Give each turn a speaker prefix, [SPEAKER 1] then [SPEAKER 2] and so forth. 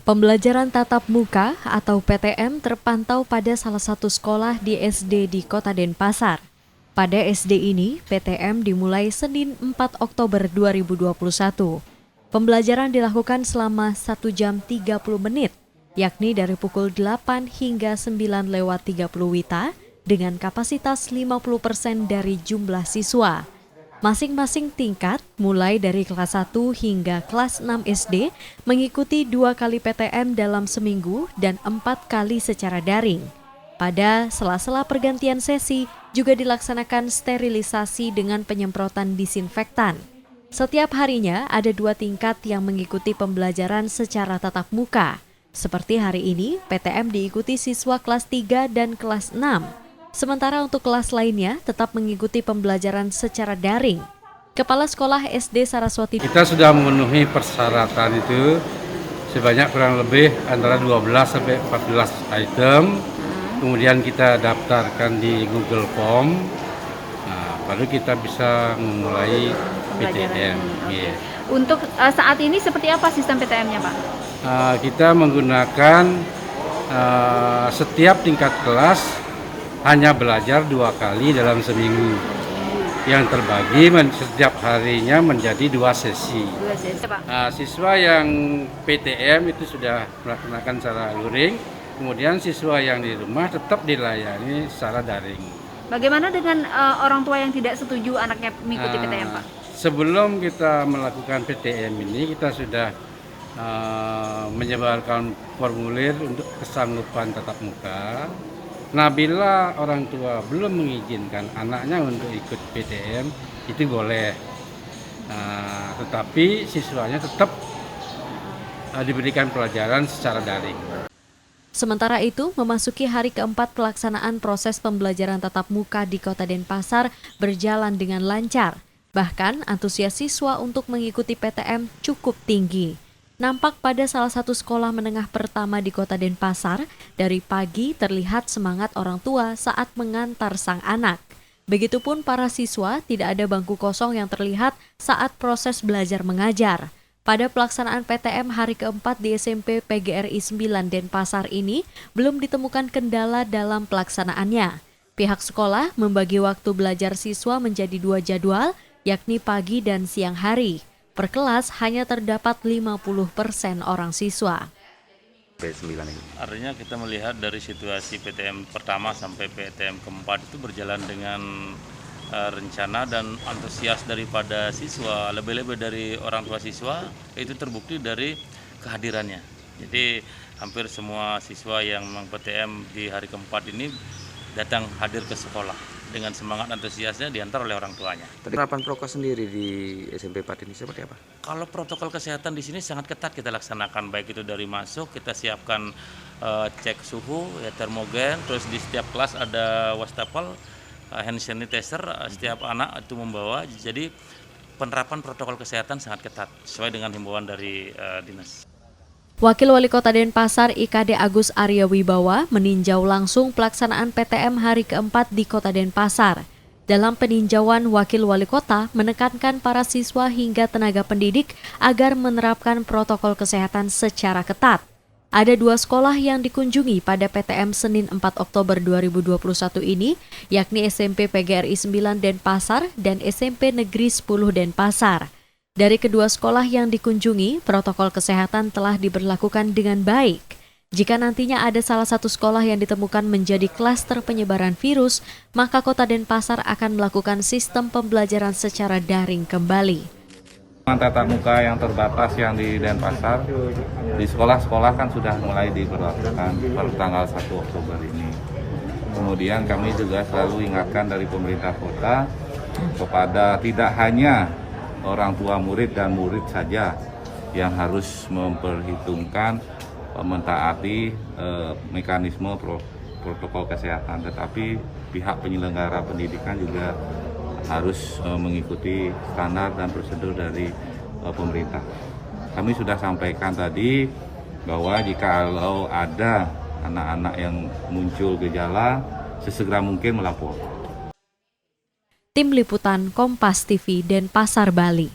[SPEAKER 1] Pembelajaran tatap muka atau PTM terpantau pada salah satu sekolah di SD di Kota Denpasar. Pada SD ini, PTM dimulai Senin 4 Oktober 2021. Pembelajaran dilakukan selama 1 jam 30 menit, yakni dari pukul 8 hingga 9:30 WITA dengan kapasitas 50% dari jumlah siswa. Masing-masing tingkat, mulai dari kelas 1 hingga kelas 6 SD, mengikuti 2 kali PTM dalam seminggu dan 4 kali secara daring. Pada sela-sela pergantian sesi, juga dilaksanakan sterilisasi dengan penyemprotan disinfektan. Setiap harinya ada 2 tingkat yang mengikuti pembelajaran secara tatap muka. Seperti hari ini, PTM diikuti siswa kelas 3 dan kelas 6. Sementara untuk kelas lainnya tetap mengikuti pembelajaran secara daring. Kepala Sekolah SD Saraswati.
[SPEAKER 2] Kita sudah memenuhi persyaratan itu sebanyak kurang lebih antara 12 sampai 14 item. Kemudian kita daftarkan di Google Form. Baru kita bisa memulai PTM. Yeah.
[SPEAKER 3] Untuk saat ini seperti apa sistem PTM-nya, Pak?
[SPEAKER 2] Kita menggunakan setiap tingkat kelas hanya belajar 2 kali dalam seminggu, yang terbagi setiap harinya menjadi 2 sesi. Pak. Siswa yang PTM itu sudah melaksanakan secara luring, kemudian siswa yang di rumah tetap dilayani secara daring.
[SPEAKER 3] Bagaimana dengan orang tua yang tidak setuju anaknya mengikuti PTM, Pak?
[SPEAKER 2] Sebelum kita melakukan PTM ini, kita sudah menyebarkan formulir untuk kesanggupan tatap muka. Nah, bila orang tua belum mengizinkan anaknya untuk ikut PTM, itu boleh. Tetapi siswanya tetap diberikan pelajaran secara daring.
[SPEAKER 1] Sementara itu, memasuki hari keempat pelaksanaan proses pembelajaran tatap muka di Kota Denpasar berjalan dengan lancar. Bahkan, antusias siswa untuk mengikuti PTM cukup tinggi. Nampak pada salah satu sekolah menengah pertama di Kota Denpasar, dari pagi terlihat semangat orang tua saat mengantar sang anak. Begitupun para siswa, tidak ada bangku kosong yang terlihat saat proses belajar mengajar. Pada pelaksanaan PTM hari keempat di SMP PGRI 9 Denpasar ini, belum ditemukan kendala dalam pelaksanaannya. Pihak sekolah membagi waktu belajar siswa menjadi 2 jadwal, yakni pagi dan siang hari. Per kelas hanya terdapat 50% orang siswa.
[SPEAKER 4] Artinya kita melihat dari situasi PTM pertama sampai PTM keempat itu berjalan dengan rencana dan antusias daripada siswa, lebih-lebih dari orang tua siswa, itu terbukti dari kehadirannya. Jadi hampir semua siswa yang memang PTM di hari keempat ini datang hadir ke sekolah dengan semangat antusiasnya diantar oleh orang tuanya.
[SPEAKER 5] Penerapan prokes sendiri di SMP 4 ini seperti apa?
[SPEAKER 4] Kalau protokol kesehatan di sini sangat ketat kita laksanakan, baik itu dari masuk kita siapkan cek suhu, ya, termogen, terus di setiap kelas ada wastafel, hand sanitizer, setiap anak itu membawa. Jadi penerapan protokol kesehatan sangat ketat sesuai dengan himbauan dari dinas.
[SPEAKER 1] Wakil Wali Kota Denpasar IKD Agus Arya Wibawa meninjau langsung pelaksanaan PTM hari keempat di Kota Denpasar. Dalam peninjauan, Wakil Wali Kota menekankan para siswa hingga tenaga pendidik agar menerapkan protokol kesehatan secara ketat. Ada 2 sekolah yang dikunjungi pada PTM Senin 4 Oktober 2021 ini, yakni SMP PGRI 9 Denpasar dan SMP Negeri 10 Denpasar. Dari kedua sekolah yang dikunjungi, protokol kesehatan telah diberlakukan dengan baik. Jika nantinya ada salah satu sekolah yang ditemukan menjadi klaster penyebaran virus, maka Kota Denpasar akan melakukan sistem pembelajaran secara daring kembali.
[SPEAKER 6] Tatap muka yang terbatas yang di Denpasar, di sekolah-sekolah kan sudah mulai diberlakukan per tanggal 1 Oktober ini. Kemudian kami juga selalu ingatkan dari pemerintah kota kepada tidak hanya orang tua murid dan murid saja yang harus memperhitungkan mentaati mekanisme protokol kesehatan, tetapi pihak penyelenggara pendidikan juga harus mengikuti standar dan prosedur dari pemerintah. Kami sudah sampaikan tadi bahwa jika ada anak-anak yang muncul gejala, sesegera mungkin melapor.
[SPEAKER 1] Tim Liputan Kompas TV Denpasar, Bali.